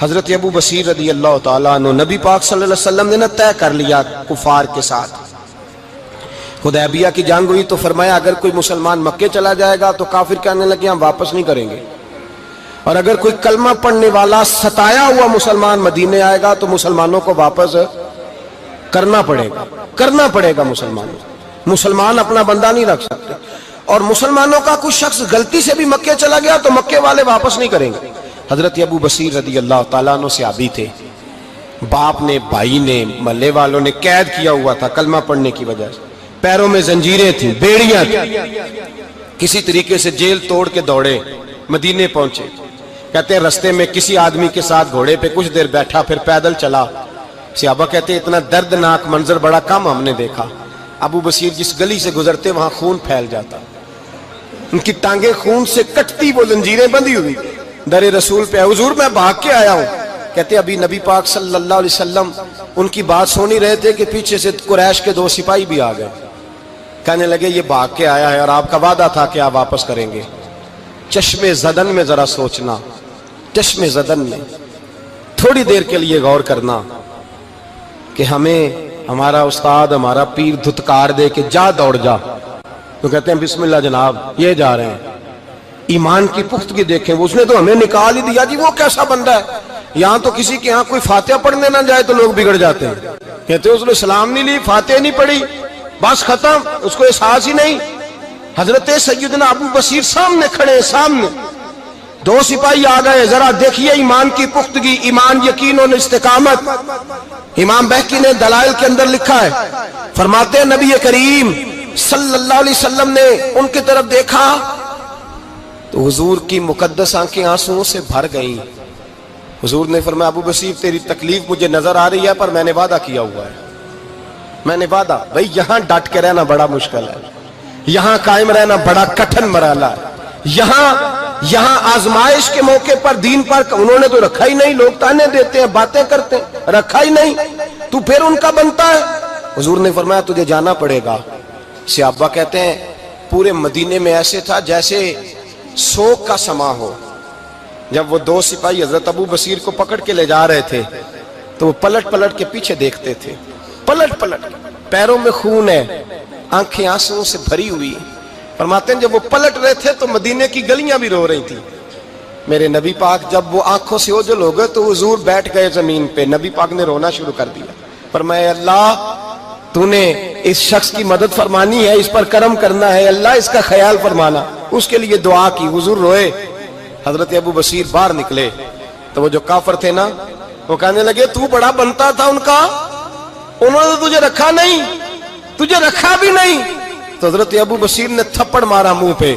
حضرت ابو بصیر رضی اللہ تعالیٰ عنہ نبی پاک صلی اللہ علیہ وسلم نے طے کر لیا کفار کے ساتھ، حدیبیہ کی جنگ ہوئی تو فرمایا اگر کوئی مسلمان مکے چلا جائے گا تو کافر کہنے لگے ہم واپس نہیں کریں گے، اور اگر کوئی کلمہ پڑھنے والا ستایا ہوا مسلمان مدینے آئے گا تو مسلمانوں کو واپس کرنا پڑے گا مسلمان اپنا بندہ نہیں رکھ سکتے، اور مسلمانوں کا کوئی شخص غلطی سے بھی مکے چلا گیا تو مکے والے واپس نہیں کریں گے۔ حضرت ابو بصیر رضی اللہ تعالیٰ عنہ صحابی تھے، باپ نے بھائی نے محلے والوں نے قید کیا ہوا تھا کلمہ پڑھنے کی وجہ سے، پیروں میں زنجیریں تھیں، بیڑیاں تھیں، کسی طریقے سے جیل توڑ کے دوڑے مدینے پہنچے۔ کہتے ہیں رستے میں کسی آدمی کے ساتھ گھوڑے پہ کچھ دیر بیٹھا پھر پیدل چلا۔ صحابہ کہتے ہیں اتنا دردناک منظر بڑا کم ہم نے دیکھا، ابو بصیر جس گلی سے گزرتے وہاں خون پھیل جاتا، ان کی ٹانگیں خون سے کٹتی، وہ زنجیریں بندھی ہوئی، در رسول پہ حضور میں بھاگ کے آیا ہوں۔ کہتے ابھی نبی پاک صلی اللہ علیہ وسلم ان کی بات سن ہی رہے تھے کہ پیچھے سے قریش کے 2 سپاہی بھی آ گئے، کہنے لگے یہ بھاگ کے آیا ہے اور آپ کا وعدہ تھا کہ آپ واپس کریں گے۔ چشم زدن میں ذرا سوچنا، چشم زدن میں تھوڑی دیر کے لیے غور کرنا کہ ہمیں ہمارا استاد ہمارا پیر دھتکار دے کہ جا دوڑ جا، تو کہتے ہیں بسم اللہ جناب یہ جا رہے ہیں۔ ایمان کی پختگی دیکھیں، اس نے تو ہمیں نکال ہی دیا جی، وہ کیسا بندہ ہے، یہاں تو کسی کے ہاں کوئی فاتحہ پڑھنے نہ جائے تو لوگ بگڑ جاتے ہیں، کہتے ہیں اس نے سلام نہیں لی، فاتحہ نہیں پڑھی، بس ختم، اس کو احساس ہی نہیں۔ حضرت سیدنا ابو بصیر سامنے کھڑے، سامنے 2 سپاہی آ گئے، ذرا دیکھیے ایمان کی پختگی، ایمان، یقین اور استقامت۔ امام بہقی نے دلائل کے اندر لکھا ہے، فرماتے ہیں نبی کریم صلی اللہ علیہ وسلم نے ان کی طرف دیکھا تو حضور کی مقدس آنکھیں آنسوؤں سے بھر گئیں۔ حضور نے فرمایا ابو بصیر تیری تکلیف مجھے نظر آ رہی ہے پر میں نے وعدہ کیا ہوا ہے، میں نے وعدہ، بھئی یہاں ڈٹ کے رہنا بڑا مشکل ہے، یہاں قائم رہنا بڑا کٹھن مرحلہ ہے، یہاں آزمائش کے موقع پر دین پر انہوں نے تو رکھا ہی نہیں، لوگ تانے دیتے ہیں باتیں کرتے ہیں، رکھا ہی نہیں، تو پھر ان کا بنتا ہے۔ حضور نے فرمایا تجھے جانا پڑے گا۔ صحابہ کہتے ہیں پورے مدینے میں ایسے تھا جیسے سوگ کا سما ہو۔ جب وہ 2 سپاہی حضرت ابو بصیر کو پکڑ کے لے جا رہے تھے تو وہ پلٹ پلٹ کے پیچھے دیکھتے تھے، پلٹ پلٹ، پیروں میں خون ہے، آنکھیں آنسوؤں سے بھری ہوئی۔ فرماتے ہیں جب وہ پلٹ رہے تھے تو مدینے کی گلیاں بھی رو رہی تھی۔ میرے نبی پاک جب وہ آنکھوں سے اوجھل ہو گئے تو حضور بیٹھ گئے زمین پہ، نبی پاک نے رونا شروع کر دیا، فرمایا اللہ تو نے اس شخص کی مدد فرمانی ہے، اس پر کرم کرنا ہے، اللہ اس کا خیال فرمانا، اس کے لیے دعا کی، حضور روئے۔ حضرت ابو بصیر باہر نکلے تو وہ جو کافر تھے نا وہ کہنے لگے تو بڑا بنتا تھا ان کا، انہوں نے تجھے رکھا نہیں، تجھے رکھا بھی نہیں۔ تو حضرت ابو بصیر نے تھپڑ مارا منہ پہ،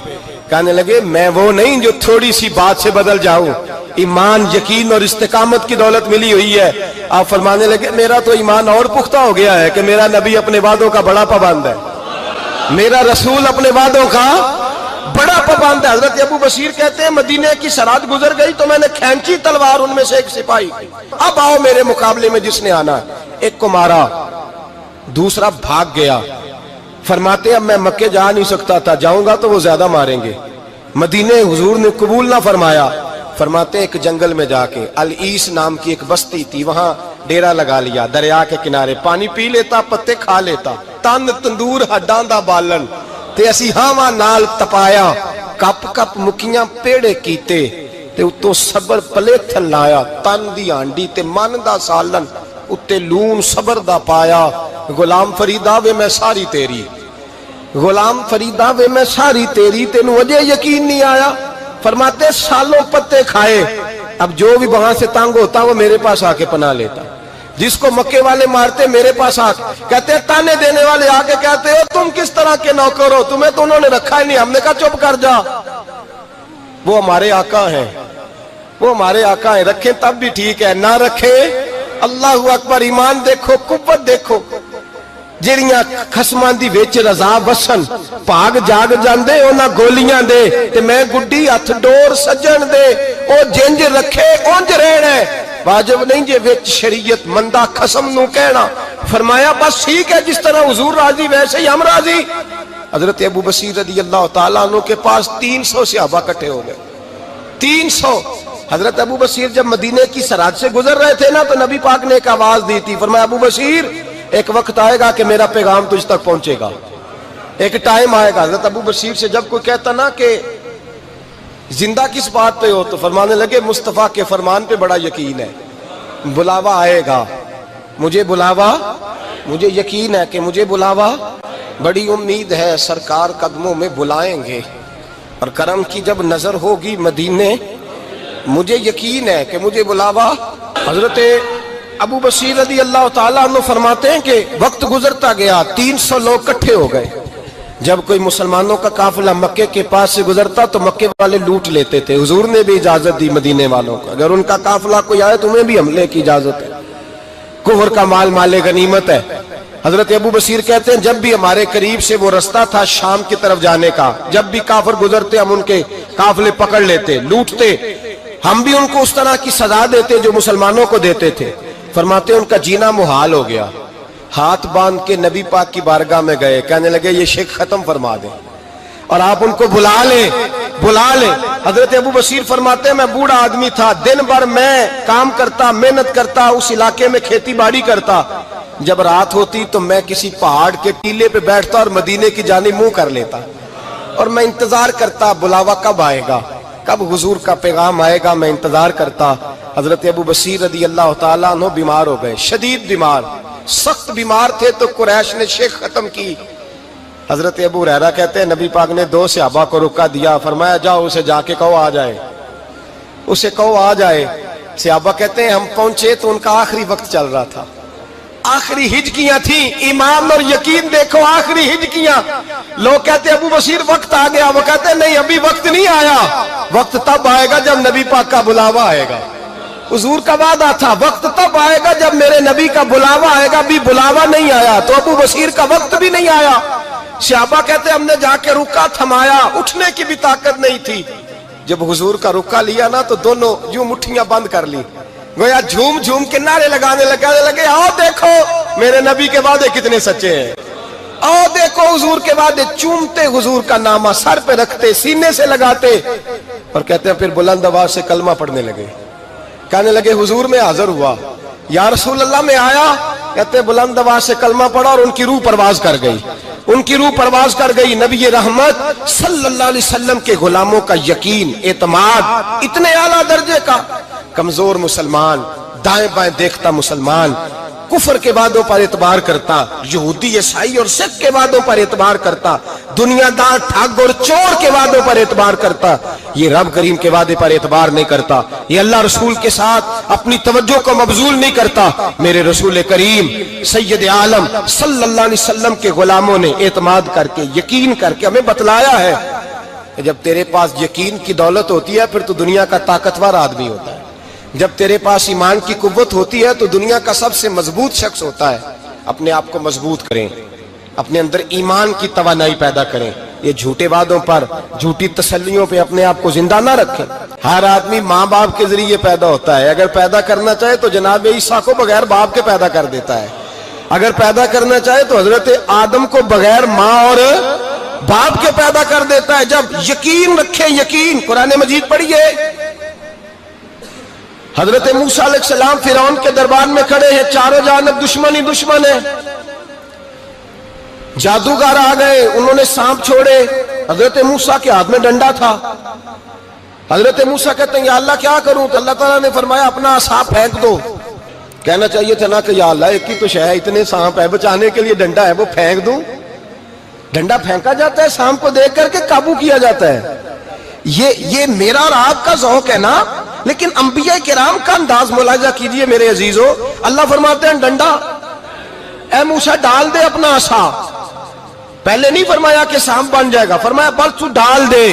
کہنے لگے میں وہ نہیں جو تھوڑی سی بات سے بدل جاؤں، ایمان، یقین اور استقامت کی دولت ملی ہوئی ہے۔ آپ فرمانے لگے میرا تو ایمان اور پختہ ہو گیا ہے کہ میرا نبی اپنے وعدوں کا بڑا پابند ہے، میرا رسول اپنے وعدوں کا بڑا پابند ہے۔ حضرت ابو بصیر کہتے ہیں مدینے کی سرحد گزر گئی تو میں نے کھینچی تلوار، ان میں سے ایک سپاہی، اب آؤ میرے مقابلے میں جس نے آنا ہے۔ ایک کو مارا، دوسرا بھاگ گیا۔ فرماتے اب میں مکے جا نہیں سکتا تھا، جاؤں گا تو وہ زیادہ ماریں گے، مدینے حضور نے قبول نہ فرمایا۔ فرماتے ایک جنگل میں جا کے العیس نام کی ایک بستی تھی، وہاں ڈیرا لگا لیا، دریا کے کنارے، پانی پی لیتا، پتے کھا لیتا، تن تندور ہڈاں دا بالن تے اسی ہاواں نال تپایا، کپ کپ مکیاں پیڑے کیتے تے اتوں صبر پلیتھن لایا، تن دی ہانڈی تے من دا سالن اتے لون صبر دا پایا، غلام فریدا وے میں ساری تیری، غلام فریدا وے میں ساری تیری، تینوں اجے یقین نہیں آیا۔ فرماتے سالوں پتے کھائے، اب جو بھی وہاں سے تنگ ہوتا وہ میرے پاس آ کے پناہ لیتا، جس کو مکے والے مارتے میرے پاس آ کے کہتے تانے دینے والے آ کے کہتے ہو تم کس طرح کے نوکر ہو، تمہیں تو انہوں نے رکھا ہی نہیں۔ ہم نے کہا چپ کر جا، وہ ہمارے آقا ہیں، وہ ہمارے آقا ہیں، رکھیں تب بھی ٹھیک ہے، نہ رکھیں اللہ اکبر۔ ایمان دیکھو، قوت دیکھو، جڑیاں خصماں دی وچ رضا وسن، بھاگ جاگ جاندے انہاں گولیاں دے تے میں گڈی ہتھ ڈور سجن دے، او جنج رکھے اونج رہنا ہے، واجب نہیں جے وچ شریعت مندہ خصم نو کہنا۔ فرمایا بس ٹھیک ہے، جس طرح حضور راضی ویسے ہی ہم راضی۔ حضرت ابو بصیر رضی اللہ تعالیٰ عنہ کے پاس 300 صحابہ کٹھے ہو گئے، 300 حضرت ابو بصیر جب مدینے کی سرحد سے گزر رہے تھے نا تو نبی پاک نے ایک آواز دی تھی، فرمایا ابو بصیر ایک وقت آئے گا کہ میرا پیغام تجھ تک پہنچے گا، ایک ٹائم آئے گا۔ حضرت ابو بصیر سے جب کوئی کہتا نا کہ زندہ کس بات پہ ہو تو فرمانے لگے مصطفیٰ کے فرمان پہ بڑا یقین ہے، بلاوا آئے گا، مجھے یقین ہے کہ مجھے بلاوا، بڑی امید ہے سرکار قدموں میں بلائیں گے، اور کرم کی جب نظر ہوگی مدینے، مجھے یقین ہے کہ مجھے بلاوا۔ حضرت ابو بصیر رضی اللہ تعالیٰ عنہ فرماتے ہیں کہ وقت گزرتا گیا، 300 لوگ اکٹھے ہو گئے۔ جب کوئی مسلمانوں کا قافلہ مکے کے پاس سے گزرتا تو مکے والے لوٹ لیتے تھے۔ حضور نے بھی اجازت دی مدینے والوں کو، اگر ان کا قافلہ کوئی آئے تمہیں بھی حملے کی اجازت ہے، کفر کا مال مال غنیمت ہے۔ حضرت ابو بصیر کہتے ہیں جب بھی ہمارے قریب سے وہ رستہ تھا شام کی طرف جانے کا، جب بھی کافر گزرتے ہم ان کے قافلے پکڑ لیتے، لوٹتے، ہم بھی ان کو اس طرح کی سزا دیتے جو مسلمانوں کو دیتے تھے۔ فرماتے ہیں ان کا جینا محال ہو گیا، ہاتھ باندھ کے نبی پاک کی بارگاہ میں گئے، کہنے لگے یہ شرک ختم فرما دیں اور آپ ان کو بلا لیں۔ حضرت ابو بصیر فرماتے ہیں میں بوڑھا آدمی تھا، دن بھر میں کام کرتا، محنت کرتا، اس علاقے میں کھیتی باڑی کرتا، جب رات ہوتی تو میں کسی پہاڑ کے ٹیلے پہ بیٹھتا اور مدینے کی جانب منہ کر لیتا، اور میں انتظار کرتا بلاوا کب آئے گا، کب حضور کا پیغام آئے گا، میں انتظار کرتا۔ حضرت ابو بصیر رضی اللہ تعالیٰ عنہ بیمار ہو گئے، شدید بیمار، سخت بیمار تھے، تو قریش نے شیخ ختم کی۔ حضرت ابو ہریرہ کہتے ہیں نبی پاک نے 2 صحابہ کو رکا دیا، فرمایا جاؤ اسے جا کے کہو آ جائے، اسے کہو آ جائے۔ صحابہ کہتے ہیں ہم پہنچے تو ان کا آخری وقت چل رہا تھا، آخری ہجکیاں تھیں، ایمان اور یقین دیکھو، آخری ہجکیاں۔ لوگ کہتے ابو بصیر وقت آ گیا، وہ کہتے ہیں نہیں ابھی وقت نہیں آیا، وقت تب آئے گا جب نبی پاک کا بلاوا آئے گا۔ حضور کا وعدہ تھا وقت تب آئے گا جب میرے نبی کا بلاوا آئے گا، ابھی بلاوا نہیں آیا، تو ابو بصیر کا وقت بھی نہیں آیا۔ صحابہ کہتے ہم نے جا کے رکا تھمایا، اٹھنے کی بھی طاقت نہیں تھی۔ جب حضور کا رکا لیا نا تو دونوں یوں مٹھیاں بند کر لی، گویا جھوم جھوم کے نعرے لگانے لگے آؤ دیکھو میرے نبی کے وعدے کتنے سچے ہیں، آؤ دیکھو حضور کے وعدے۔ چومتے حضور کا نامہ سر پہ رکھتے، سینے سے لگاتے، اور کہتے ہیں پھر بلند آواز سے کلمہ پڑھنے لگے، کہنے لگے حضور میں حاضر ہوا، یا رسول اللہ میں آیا، کہتے بلند آواز سے کلمہ پڑھا اور ان کی روح پرواز کر گئی، ان کی روح پرواز کر گئی۔ نبی رحمت صلی اللہ علیہ وسلم کے غلاموں کا یقین، اعتماد اتنے اعلیٰ درجے کا، کمزور مسلمان، دائیں بائیں دیکھتا مسلمان، کفر کے وعدوں پر اعتبار کرتا، یہودی عیسائی اور سکھ کے وعدوں پر اعتبار کرتا، دنیا دار ٹھگ اور چور کے وعدوں پر اعتبار کرتا، یہ رب کریم کے وعدے پر اعتبار نہیں کرتا، یہ اللہ رسول کے ساتھ اپنی توجہ کو مبذول نہیں کرتا۔ میرے رسول کریم سید عالم صلی اللہ علیہ وسلم کے غلاموں نے اعتماد کر کے، یقین کر کے ہمیں بتلایا ہے کہ جب تیرے پاس یقین کی دولت ہوتی ہے پھر تو دنیا کا طاقتور آدمی ہوتا ہے، جب تیرے پاس ایمان کی قوت ہوتی ہے تو دنیا کا سب سے مضبوط شخص ہوتا ہے۔ اپنے آپ کو مضبوط کریں، اپنے اندر ایمان کی توانائی پیدا کریں، یہ جھوٹے وعدوں پر، جھوٹی تسلیوں پہ اپنے آپ کو زندہ نہ رکھیں۔ ہر آدمی ماں باپ کے ذریعے پیدا ہوتا ہے، اگر پیدا کرنا چاہے تو جناب عیسیٰ کو بغیر باپ کے پیدا کر دیتا ہے، اگر پیدا کرنا چاہے تو حضرت آدم کو بغیر ماں اور باپ کے پیدا کر دیتا ہے۔ جب یقین رکھیں، یقین، قرآن مجید پڑھیے، حضرت موسیٰ علیہ السلام فرعون کے دربار میں کھڑے ہیں، چاروں جانب دشمن ہی دشمن ہے، جادوگر آ گئے، انہوں نے سانپ چھوڑے، حضرت موسیٰ کے ہاتھ میں ڈنڈا تھا۔ حضرت موسیٰ کہتے ہیں یا اللہ کیا کروں، تو اللہ تعالیٰ نے فرمایا اپنا سانپ پھینک دو۔ کہنا چاہیے تھا نا کہ یا اللہ ایک ہی تو شے ہے، اتنے سانپ ہے، بچانے کے لیے ڈنڈا ہے وہ پھینک دوں۔ ڈنڈا پھینکا جاتا ہے، سانپ کو دیکھ کر کے قابو کیا جاتا ہے۔ یہ میرا اور آپ کا ذوق ہے نا، لیکن انبیاء کرام کا انداز ملاحظہ کیجئے میرے عزیزو۔ اللہ فرماتے ہیں ڈنڈا، اے موسیٰ ڈال دے اپنا عصا۔ پہلے نہیں فرمایا کہ سانپ بن جائے گا، فرمایا بس تو ڈال دے۔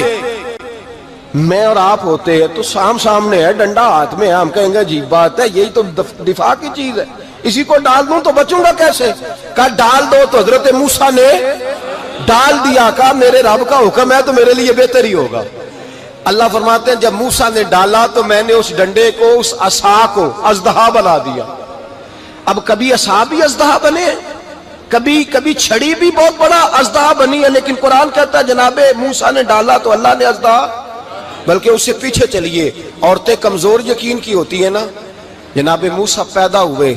میں اور آپ ہوتے ہیں تو سانپ سامنے ہے، ڈنڈا ہاتھ میں ہے، ہم کہیں گے عجیب بات ہے، یہی تو دفاع کی چیز ہے، اسی کو ڈال دوں تو بچوں گا کیسے؟ کہا ڈال دو، تو حضرت موسیٰ نے ڈال دیا، کہا میرے رب کا حکم ہے تو میرے لیے بہتر ہی ہوگا۔ اللہ فرماتے ہیں جب موسیٰ نے ڈالا تو میں نے اس ڈنڈے کو، اس عصا کو اژدہا بنا دیا۔ اب کبھی عصا بھی اژدہا بنے، کبھی چھڑی بھی بہت بڑا اژدہا بنی ہے، لیکن قرآن کہتا ہے جناب موسیٰ نے ڈالا تو اللہ نے اژدہا بلکہ اس سے پیچھے چلیے. عورتیں کمزور یقین کی ہوتی ہیں نا. جناب موسیٰ پیدا ہوئے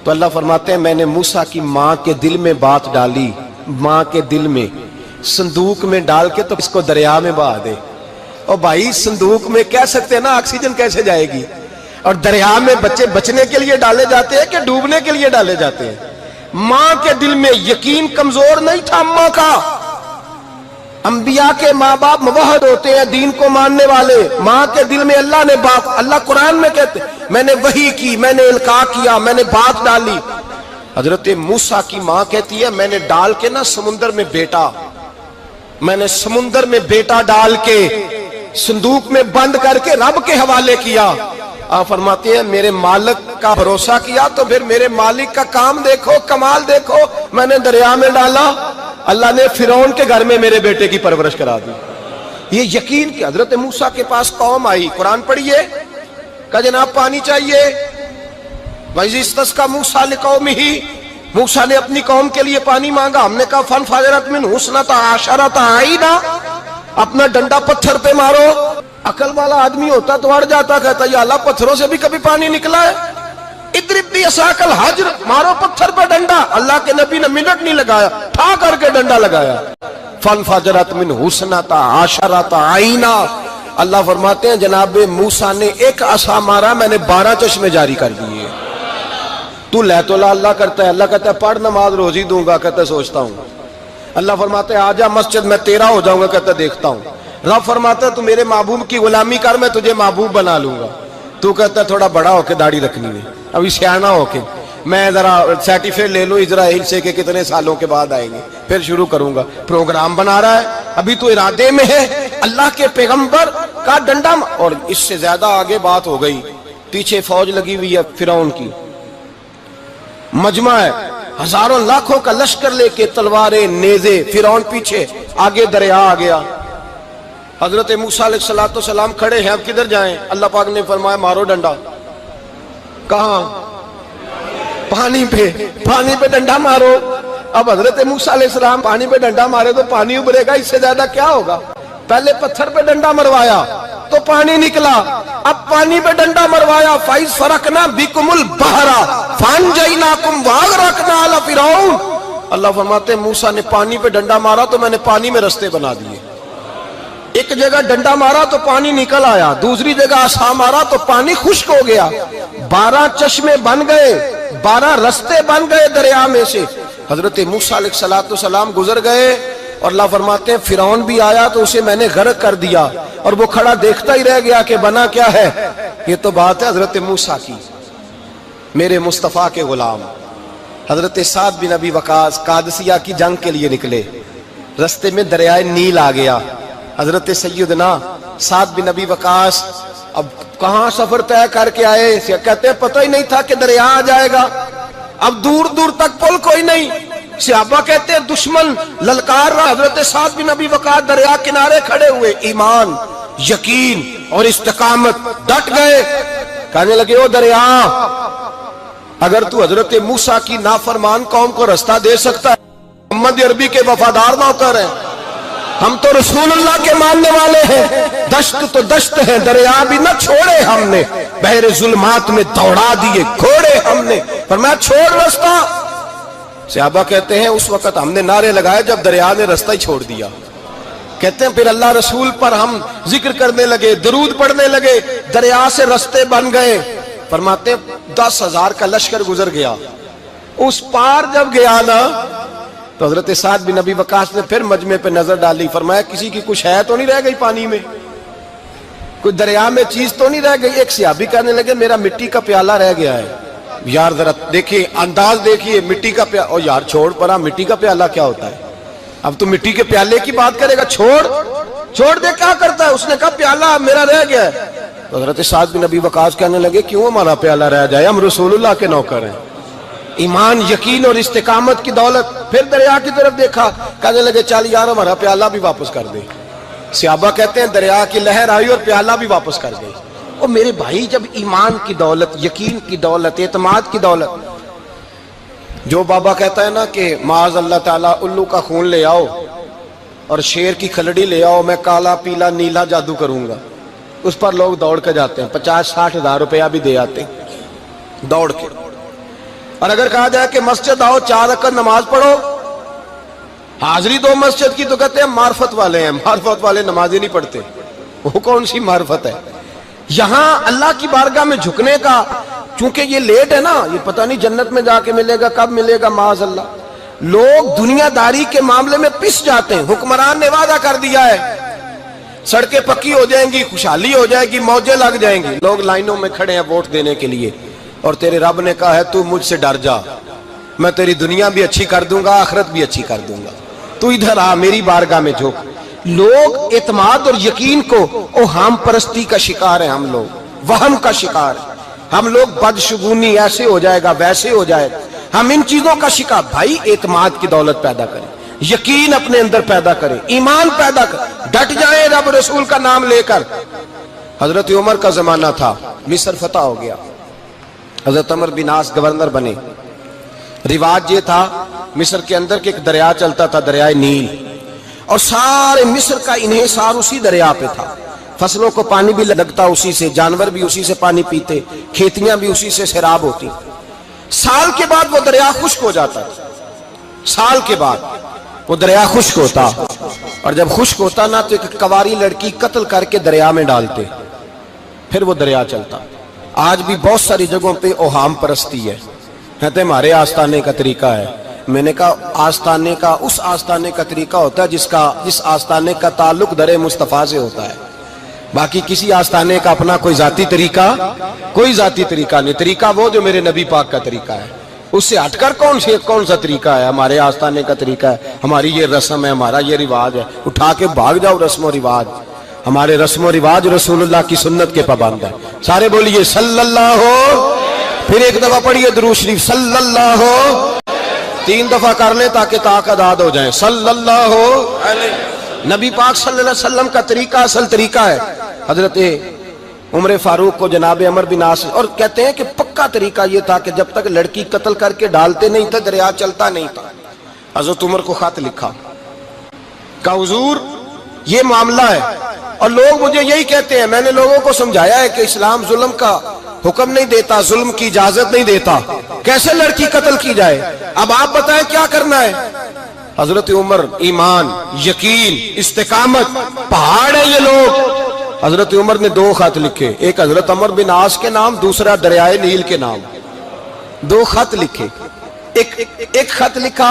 تو اللہ فرماتے ہیں میں نے موسیٰ کی ماں کے دل میں بات ڈالی, ماں کے دل میں صندوق میں ڈال کے تو اس کو دریا میں بہا دے. اور بھائی صندوق میں کہہ سکتے ہیں نا آکسیجن کیسے جائے گی, اور دریا میں بچے بچنے کے لیے ڈالے جاتے ہیں کہ ڈوبنے کے لیے ڈالے جاتے ہیں. ماں کے دل میں یقین کمزور نہیں تھا اماں کا. انبیاء کے ماں باپ موحد ہوتے ہیں, دین کو ماننے والے. ماں کے دل میں اللہ نے بات, اللہ قرآن میں کہتے میں نے وحی کی, میں نے القاء کیا, میں نے بات ڈالی. حضرت موسیٰ کی ماں کہتی ہے میں نے ڈال کے نا سمندر میں بیٹا, میں نے سمندر میں بیٹا ڈال کے صندوق میں بند کر کے رب کے حوالے کیا. آپ فرماتے ہیں میرے مالک کا بھروسہ کیا تو پھر میرے مالک کا کام دیکھو, کمال دیکھو. میں نے دریا میں ڈالا, اللہ نے فرعون کے گھر میں میرے بیٹے کی پرورش کرا دی. یہ یقین کہ حضرت موسیٰ کے پاس قوم آئی, قرآن پڑھیے, کہ جناب پانی چاہیے. وَإِذِ اسْتَسْقَىٰ مُوسَىٰ لِقَوْمِهِ, موسیٰ نے اپنی قوم کے لیے پانی مانگا. ہم نے کہا فَانْفَجَرَتْ مِنْهُ اثْنَتَا عَشَرَةَ عَيْنًا, اپنا ڈنڈا پتھر پہ مارو. عقل والا آدمی ہوتا تو اڑ جاتا, کہتا یا اللہ پتھروں سے بھی کبھی پانی نکلا ہے. اضرب بعصاک الحجر, مارو پتھر پہ ڈنڈا. اللہ کے نبی نے منٹ نہیں لگایا, ٹھا کر کے ڈنڈا لگایا. فَانْفَجَرَتْ مِنْهُ اثْنَتَا عَشَرَةَ عَيْنًا. اللہ فرماتے ہیں جناب موسیٰ نے ایک عصا مارا, میں نے 12 چشمے جاری کر دیے. تو لے تو لا اللہ کرتا ہے, اللہ کہتا ہے پڑھ نماز روزی دوں گا, کہتا ہے سوچتا ہوں. اللہ فرماتے ہیں آجا مسجد میں تیرا ہو جاؤں گا, کہتا ہے دیکھتا ہوں. رب فرماتا ہے تو میرے محبوب کی غلامی کر, میں تجھے محبوب بنا لوں گا. تو کہتا ہے تھوڑا بڑا ہو کے داڑھی رکھنی ہے, ابھی سیانا ہو کے میں ذرا سرٹیفکیٹ لے لوں اسرائیل سے کہ کتنے سالوں کے بعد آئیں گے, پھر شروع کروں گا. پروگرام بنا رہا ہے, ابھی تو ارادے میں ہے. اللہ کے پیغمبر کا ڈنڈا, اور اس سے زیادہ آگے بات ہو گئی. پیچھے فوج لگی ہوئی ہے فرعون کی, مجمع ہے, ہزاروں لاکھوں کا لشکر لے کے, تلواریں نیزے. فرعون پیچھے, آگے دریا آ گیا. حضرت موسیٰ علیہ السلام کھڑے ہیں, اب کدھر جائیں؟ اللہ پاک نے فرمایا مارو ڈنڈا. کہاں؟ پانی پہ, پانی پہ ڈنڈا مارو. اب حضرت موسیٰ علیہ السلام پانی پہ ڈنڈا مارے تو پانی ابھرے گا, اس سے زیادہ کیا ہوگا؟ پہلے پتھر پہ ڈنڈا مروایا تو پانی نکلا, اب پانی پہ ڈنڈا مروایا. فَإِذْ فَرَقْنَا بِكُمُ الْبَحْرَ فَأَنْجَيْنَاكُمْ وَأَغْرَقْنَا آلَ فِرْعَوْنَ. اللہ فرماتے ہیں موسیٰ نے پانی پہ ڈنڈا مارا تو میں نے پانی میں رستے بنا دیے. ایک جگہ ڈنڈا مارا تو پانی نکل آیا, دوسری جگہ عصا مارا تو پانی خشک ہو گیا. 12 چشمے بن گئے, 12 رستے بن گئے دریا میں سے. حضرت موسیٰ علیہ السلام گزر گئے, اور اللہ فرماتے ہیں فرعون بھی آیا تو اسے میں نے غرق کر دیا, اور وہ کھڑا دیکھتا ہی رہ گیا کہ بنا کیا ہے. یہ تو بات ہے حضرت موسیٰ کی, میرے مصطفیٰ کے غلام. حضرت سعد بن ابی وقاص قادسیہ کی جنگ کے لیے نکلے, رستے میں دریائے نیل آ گیا. حضرت سیدنا سعد بن ابی وقاص اب کہاں سفر طے کر کے آئے, کہتے ہیں پتہ ہی نہیں تھا کہ دریا آ جائے گا. اب دور دور تک پل کوئی نہیں. صحابہ کہتے ہیں دشمن للکار رہا, حضرت سعد بن ابی وقاص دریا کنارے کھڑے ہوئے, ایمان یقین اور استقامت, ڈٹ گئے. کہنے لگے او دریا, اگر تو حضرت موسیٰ کی نافرمان قوم کو رستہ دے سکتا ہے, محمد عربی کے وفادار نوکر ہیں, ہم تو رسول اللہ کے ماننے والے ہیں. دشت تو دشت ہے, دریا بھی نہ چھوڑے ہم نے, بحر ظلمات میں دوڑا دیے گھوڑے ہم نے. فرمایا چھوڑ رستہ. صحابہ کہتے ہیں اس وقت ہم نے نعرے لگائے جب دریا نے رستہ ہی چھوڑ دیا. کہتے ہیں پھر اللہ رسول پر ہم ذکر کرنے لگے, درود پڑھنے لگے, دریا سے رستے بن گئے. فرماتے ہیں 10,000 کا لشکر گزر گیا. اس پار جب گیا نا تو حضرت سعد بن ابی وقاص نے پھر مجمع پہ نظر ڈالی. فرمایا کسی کی کچھ ہے تو نہیں رہ گئی پانی میں, کوئی دریا میں چیز تو نہیں رہ گئی. ایک صحابی کہنے لگے میرا مٹی کا پیالہ رہ گیا ہے. یار ذرا دیکھیے انداز دیکھیے, مٹی کا پیالہ. اور یار چھوڑ پرا, مٹی کا پیالہ کیا ہوتا ہے؟ اب تو مٹی کے پیالے کی بات کرے گا, چھوڑ دے, کیا کرتا ہے؟ اس نے کہا پیالہ میرا رہ گیا ہے. تو حضرت سعد بن ابی وقاص کہنے لگے کیوں ہمارا پیالہ رہ جائے, ہم رسول اللہ کے نوکر ہیں. ایمان یقین اور استقامت کی دولت. پھر دریا کی طرف دیکھا, کہنے لگے چل یار ہمارا پیالہ بھی واپس کر دے. صحابہ کہتے ہیں دریا کی لہر آئی اور پیالہ بھی واپس کر گئی. اور میرے بھائی جب ایمان کی دولت, یقین کی دولت, اعتماد کی دولت, جو بابا کہتا ہے نا کہ معاذ اللہ تعالیٰ الو کا خون لے آؤ اور شیر کی کھلڑی لے آؤ, میں کالا پیلا نیلا جادو کروں گا, اس پر لوگ دوڑ کے جاتے ہیں، 50-60 ہزار روپیہ بھی دے آتے ہیں دوڑ کے. اور اگر کہا جائے کہ مسجد آؤ 4 رکعت نماز پڑھو، حاضری دو مسجد کی، تو کہتے ہیں معرفت والے ہیں. معرفت والے نمازیں نہیں پڑھتے، وہ کون سی معرفت ہے؟ یہاں اللہ کی بارگاہ میں جھکنے کا، چونکہ یہ لیٹ ہے نا، یہ پتہ نہیں جنت میں جا کے ملے گا، کب ملے گا، معاذ اللہ. لوگ دنیا داری کے معاملے میں پس جاتے ہیں. حکمران نے وعدہ کر دیا ہے سڑکیں پکی ہو جائیں گی، خوشحالی ہو جائے گی، موجیں لگ جائیں گی، لوگ لائنوں میں کھڑے ہیں ووٹ دینے کے لیے، اور تیرے رب نے کہا ہے تو مجھ سے ڈر جا، میں تیری دنیا بھی اچھی کر دوں گا، آخرت بھی اچھی کر دوں گا، تو ادھر آ میری بارگاہ میں جھک. لوگ اعتماد اور یقین کو اوہام پرستی کا شکار ہیں، ہم لوگ وہم کا شکار ہیں. ہم لوگ بدشگونی ایسے ہو جائے گا، ویسے ہو جائے گا، ہم ان چیزوں کا شکار. بھائی اعتماد کی دولت پیدا کریں، یقین اپنے اندر پیدا کریں، ایمان پیدا کریں، ڈٹ جائیں رب رسول کا نام لے کر. حضرت عمر کا زمانہ تھا، مصر فتح ہو گیا، حضرت عمر بن عاص گورنر بنے. رواج یہ تھا مصر کے اندر کہ ایک دریا چلتا تھا، دریائے نیل، اور سارے مصر کا انحصار اسی دریا پہ تھا. فصلوں کو پانی بھی لگتا اسی سے، جانور بھی اسی سے پانی پیتے، کھیتیاں بھی اسی سے سیراب ہوتی. سال کے بعد وہ دریا خشک ہو جاتا، سال کے بعد وہ دریا خشک ہوتا، اور جب خشک ہوتا نا تو ایک کواری لڑکی قتل کر کے دریا میں ڈالتے، پھر وہ دریا چلتا. آج بھی بہت ساری جگہوں پہ اوہام پرستی ہے، کہتے ہمارے آستانے کا طریقہ ہے. میں نے کہا آستانے کا اس آستانے کا طریقہ ہوتا ہے جس آستانے کا تعلق در مصطفیٰ سے ہوتا ہے. باقی کسی آستانے کا اپنا کوئی ذاتی طریقہ نہیں. طریقہ وہ جو میرے نبی پاک کا طریقہ ہے، اس سے ہٹ کر کون سا طریقہ ہے؟ ہمارے آستانے کا طریقہ ہے، ہماری یہ رسم ہے، ہمارا یہ رواج ہے. اٹھا کے بھاگ جاؤ رسم و رواج. ہمارے رسم و رواج رسول اللہ کی سنت کے پابند ہے. سارے بولیے صلی اللہ ہو، پھر ایک دفعہ پڑھیے درود شریف صلی اللہ ہو، 3 دفعہ کر لیں تاکہ طاق اداد ہو جائیں. صلی اللہ ہو نبی پاک صلی اللہ علیہ وسلم کا طریقہ اصل طریقہ ہے. حضرت عمر فاروق کو جناب عمر بن عاص، اور کہتے ہیں کہ پکا طریقہ یہ تھا کہ جب تک لڑکی قتل کر کے ڈالتے نہیں تھے دریا چلتا نہیں تھا. حضرت عمر کو خط لکھا کہ حضور یہ معاملہ ہے، اور لوگ مجھے یہی کہتے ہیں. میں نے لوگوں کو سمجھایا ہے کہ اسلام ظلم کا حکم نہیں دیتا، ظلم کی اجازت نہیں دیتا، کیسے لڑکی قتل کی جائے؟ اب آپ بتائیں کیا کرنا ہے؟ حضرت عمر ایمان، یقین، استقامت، پہاڑ ہے یہ لوگ. حضرت عمر نے 2 خط لکھے، ایک حضرت عمر بن عاص کے نام، دوسرا دریائے نیل کے نام. 2 خط لکھے، ایک خط لکھا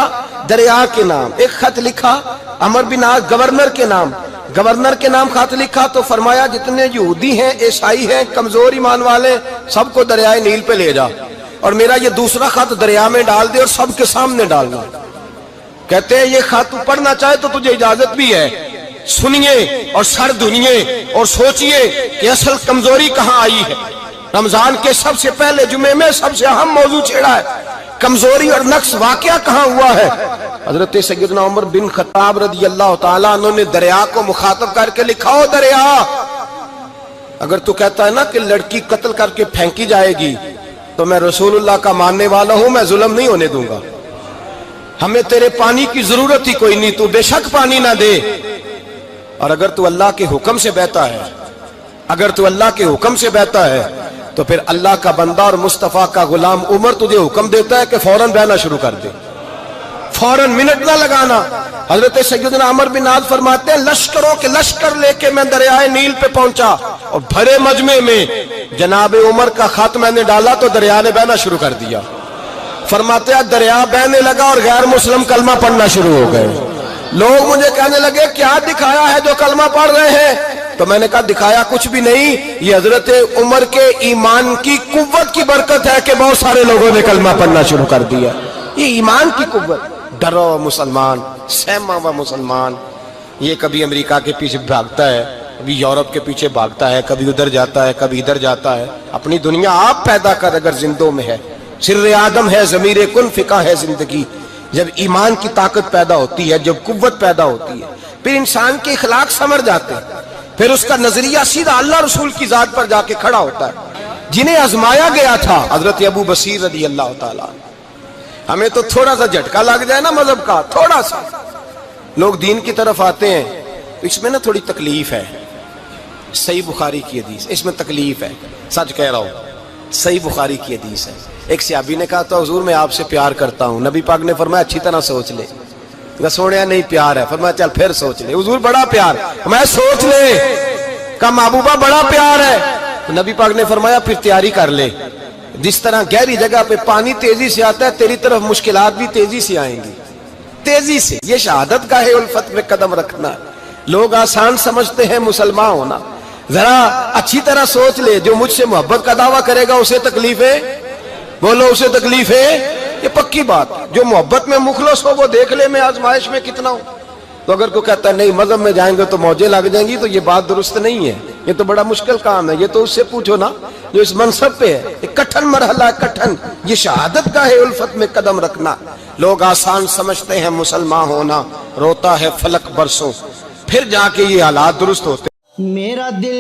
دریا کے نام، ایک خط لکھا عمر بن عاص گورنر کے نام. گورنر کے نام خط لکھا تو فرمایا جتنے یہودی ہیں، عیسائی ہیں، کمزور ایمان والے، سب کو دریائے نیل پہ لے جا، اور میرا یہ دوسرا خط دریا میں ڈال دے اور سب کے سامنے ڈالنا. کہتے ہیں یہ خط پڑھنا چاہے تو تجھے اجازت بھی ہے، سنیے اور سر دھنیے اور سوچئے کہ اصل کمزوری کہاں آئی ہے. رمضان کے سب سے پہلے جمعے میں سب سے اہم موضوع چھیڑا ہے، کمزوری اور نقص واقعہ کہاں ہوا ہے. حضرت سیدنا عمر بن خطاب رضی اللہ تعالیٰ عنہ نے دریا کو مخاطب کر کے لکھا، ہو دریا، اگر تو کہتا ہے نا کہ لڑکی قتل کر کے پھینکی جائے گی تو میں رسول اللہ کا ماننے والا ہوں، میں ظلم نہیں ہونے دوں گا. ہمیں تیرے پانی کی ضرورت ہی کوئی نہیں، تو بے شک پانی نہ دے. اور اگر تو اللہ کے حکم سے بہتا ہے، اگر تو اللہ کے حکم سے بہتا ہے تو پھر اللہ کا بندہ اور مصطفیٰ کا غلام عمر تجھے حکم دیتا ہے کہ فوراً بہنا شروع کر دے، فوراً منٹ نہ لگانا. حضرت سیدنا عمر بن عاص فرماتے ہیں لشکروں کے لشکر لے کے میں دریائے نیل پہ پہنچا، اور بھرے مجمع میں جناب عمر کا خط میں نے ڈالا تو دریا نے بہنا شروع کر دیا. فرماتے ہیں دریا بہنے لگا اور غیر مسلم کلمہ پڑھنا شروع ہو گئے. لوگ مجھے کہنے لگے کیا دکھایا ہے جو کلمہ پڑھ رہے ہیں؟ تو میں نے کہا دکھایا کچھ بھی نہیں، یہ حضرت عمر کے ایمان کی قوت کی برکت ہے کہ بہت سارے لوگوں نے کلمہ پڑھنا شروع کر دیا. یہ ایمان کی قوت. ڈرا ہوا مسلمان، سہما ہوا مسلمان، یہ کبھی امریکہ کے پیچھے بھاگتا ہے، کبھی یورپ کے پیچھے بھاگتا ہے، کبھی ادھر جاتا ہے، کبھی ادھر جاتا ہے. اپنی دنیا آپ پیدا کر اگر زندوں میں ہے. سر آدم ہے، ضمیر کن فقہ ہے زندگی. جب ایمان کی طاقت پیدا ہوتی ہے، جب قوت پیدا ہوتی ہے، پھر انسان کے اخلاق سمر جاتے ہیں، پھر اس کا نظریہ سیدھا اللہ رسول کی ذات پر جا کے کھڑا ہوتا ہے. جنہیں آزمایا گیا تھا حضرت ابو بصیر رضی اللہ تعالیٰ. ہمیں تو تھوڑا سا جھٹکا لگ جائے نا مذہب کا، تھوڑا سا لوگ دین کی طرف آتے ہیں تو اس میں نا تھوڑی تکلیف ہے. صحیح بخاری کی حدیث، اس میں تکلیف ہے، سچ کہہ رہا ہوں، صحیح بخاری کی حدیث ہے۔ ایک صحابی نے کہا تو حضور میں آپ سے پیار کرتا ہوں، نبی پاک نے فرمایا اچھی طرح سوچ لے۔ سونے نہیں پیار ہے، فرمایا چل پھر سوچ لے۔ حضور بڑا پیار، میں سوچ لے، کہا محبوبہ بڑا پیار ہے، نبی پاک نے فرمایا پھر تیاری کر لے، جس طرح گہری جگہ پہ پانی تیزی سے آتا ہے تیری طرف مشکلات بھی تیزی سے آئیں گی، تیزی سے۔ یہ شہادت کا ہے الفت میں قدم رکھنا۔ لوگ آسان سمجھتے ہیں مسلمان ہونا، ذرا اچھی طرح سوچ لے، جو مجھ سے محبت کا دعویٰ کرے گا اسے تکلیف ہے، بولو اسے تکلیف ہے، یہ پکی بات۔ جو محبت میں مخلص ہو وہ دیکھ لے میں آزمائش میں کتنا ہوں۔ تو اگر کوئی کہتا ہے نہیں مذہب میں جائیں گے تو موجیں لگ جائیں گی، تو یہ بات درست نہیں ہے، یہ تو بڑا مشکل کام ہے۔ یہ تو اس سے پوچھو نا جو اس منصب پہ ہے، ایک کٹھن مرحلہ ہے، کٹھن۔ یہ شہادت کا ہے الفت میں قدم رکھنا۔ لوگ آسان سمجھتے ہیں مسلمان ہونا، روتا ہے فلک برسوں، پھر جا کے یہ حالات درست ہوتے۔ میرا دل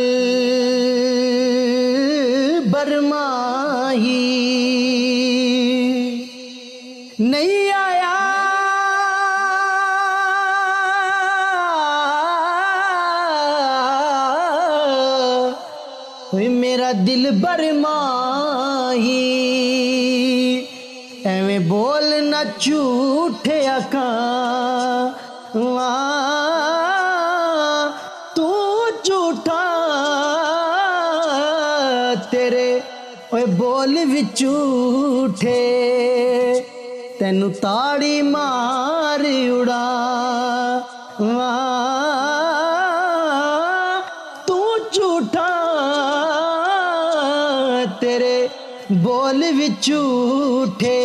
برماہی نہیں آیا، میرا دل برماہی ایویں بولنا جھوٹے آکاں تو جھوٹا تیرے اوے بول وچ جھوٹے تینوں تاڑی مار اڑا تو جھوٹا تیرے بول وچ جھوٹے